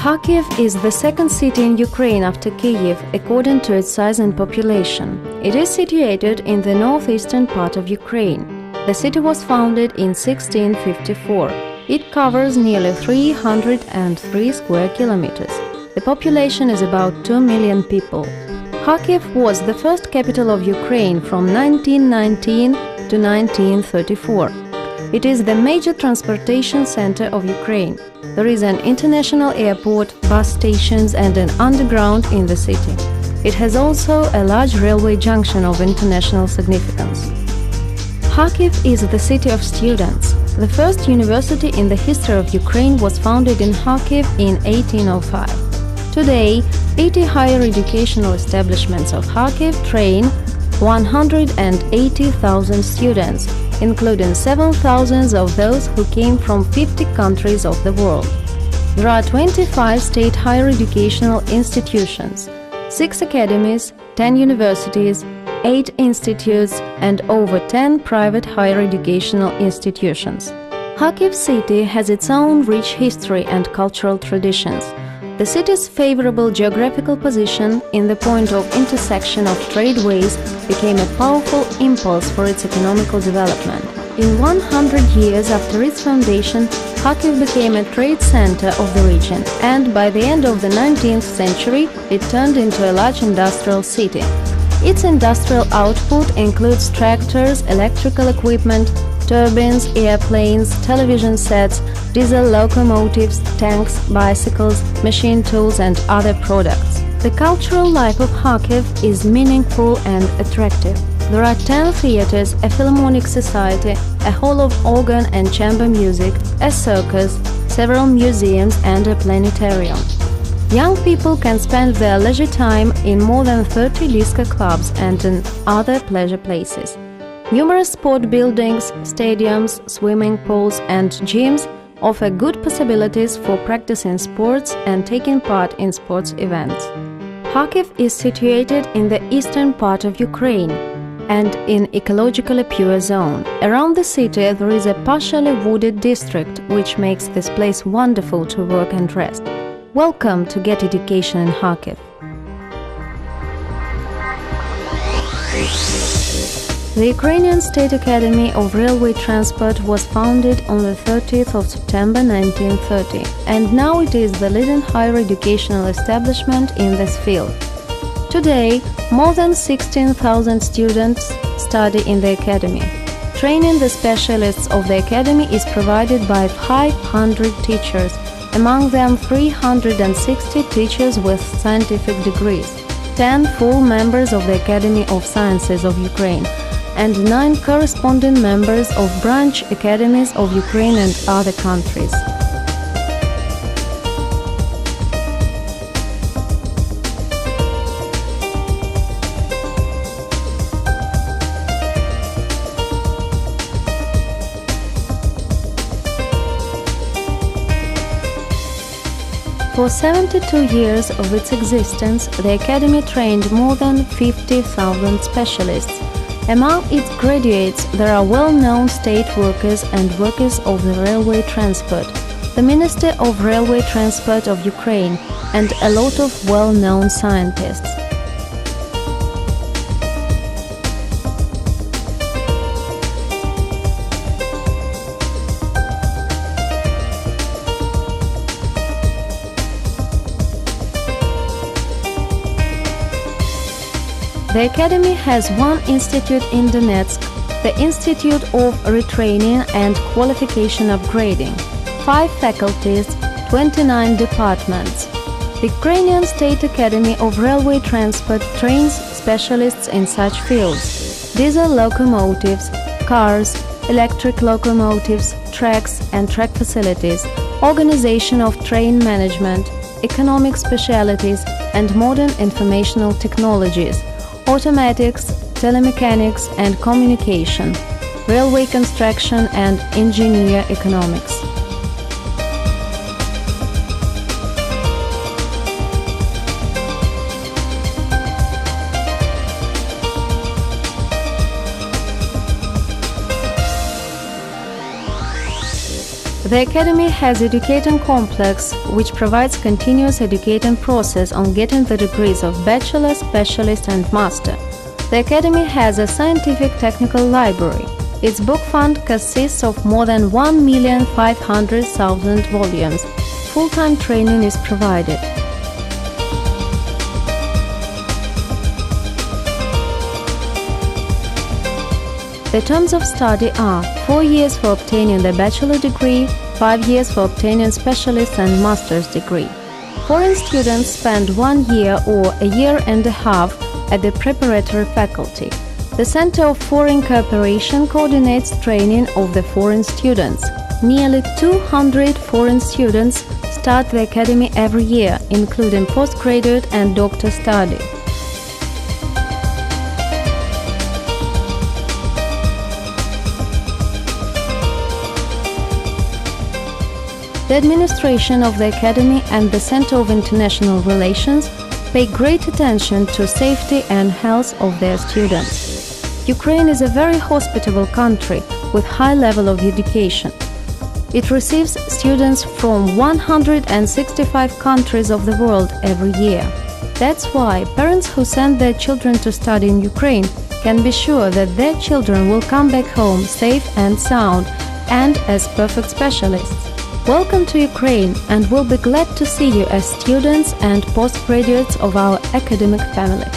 Kharkiv is the second city in Ukraine after Kyiv, according to its size and population. It is situated in the northeastern part of Ukraine. The city was founded in 1654. It covers nearly 303 square kilometers. The population is about 2 million people. Kharkiv was the first capital of Ukraine from 1919 to 1934. It is the major transportation center of Ukraine. There is an international airport, bus stations and an underground in the city. It has also a large railway junction of international significance. Kharkiv is the city of students. The first university in the history of Ukraine was founded in Kharkiv in 1805. Today, 80 higher educational establishments of Kharkiv train 180,000 students, including 7,000 of those who came from 50 countries of the world. There are 25 state higher educational institutions, 6 academies, 10 universities, 8 institutes and over 10 private higher educational institutions. Kharkiv city has its own rich history and cultural traditions. The city's favorable geographical position in the point of intersection of tradeways became a powerful impulse for its economical development. In 100 years after its foundation, Kharkiv became a trade center of the region, and by the end of the 19th century, it turned into a large industrial city. Its industrial output includes tractors, electrical equipment, turbines, airplanes, television sets, diesel locomotives, tanks, bicycles, machine tools and other products. The cultural life of Kharkiv is meaningful and attractive. There are 10 theaters, a philharmonic society, a hall of organ and chamber music, a circus, several museums and a planetarium. Young people can spend their leisure time in more than 30 disco clubs and in other pleasure places. Numerous sport buildings, stadiums, swimming pools and gyms offer good possibilities for practicing sports and taking part in sports events. Kharkiv is situated in the eastern part of Ukraine and in ecologically pure zone. Around the city there is a partially wooded district which makes this place wonderful to work and rest. Welcome to Get Education in Kharkiv. The Ukrainian State Academy of Railway Transport was founded on the 30th of September 1930, and now it is the leading higher educational establishment in this field. Today, more than 16,000 students study in the academy. Training the specialists of the academy is provided by 500 teachers, among them 360 teachers with scientific degrees, 10 full members of the Academy of Sciences of Ukraine, and 9 corresponding members of branch academies of Ukraine and other countries. For 72 years of its existence, the Academy trained more than 50,000 specialists. Among its graduates, there are well-known state workers and workers of the railway transport, the Minister of Railway Transport of Ukraine, and a lot of well-known scientists. The Academy has one institute in Donetsk, the Institute of Retraining and Qualification Upgrading, 5 faculties, 29 departments. The Ukrainian State Academy of Railway Transport trains specialists in such fields: diesel locomotives, cars, electric locomotives, tracks and track facilities, organization of train management, economic specialities and modern informational technologies, automatics, telemechanics and communication, railway construction and engineer economics. The Academy has educating complex which provides continuous educating process on getting the degrees of bachelor, specialist and master. The Academy has a scientific technical library. Its book fund consists of more than 1,500,000 volumes. Full-time training is provided. The terms of study are 4 years for obtaining the bachelor degree, 5 years for obtaining specialist and master's degree. Foreign students spend 1 year or a year and a half at the preparatory faculty. The Center of Foreign Cooperation coordinates training of the foreign students. Nearly 200 foreign students start the Academy every year, including postgraduate and doctor study. The administration of the Academy and the Center of International Relations pay great attention to safety and health of their students. Ukraine is a very hospitable country with high level of education. It receives students from 165 countries of the world every year. That's why parents who send their children to study in Ukraine can be sure that their children will come back home safe and sound and as perfect specialists. Welcome to Ukraine, and we'll be glad to see you as students and postgraduates of our academic family.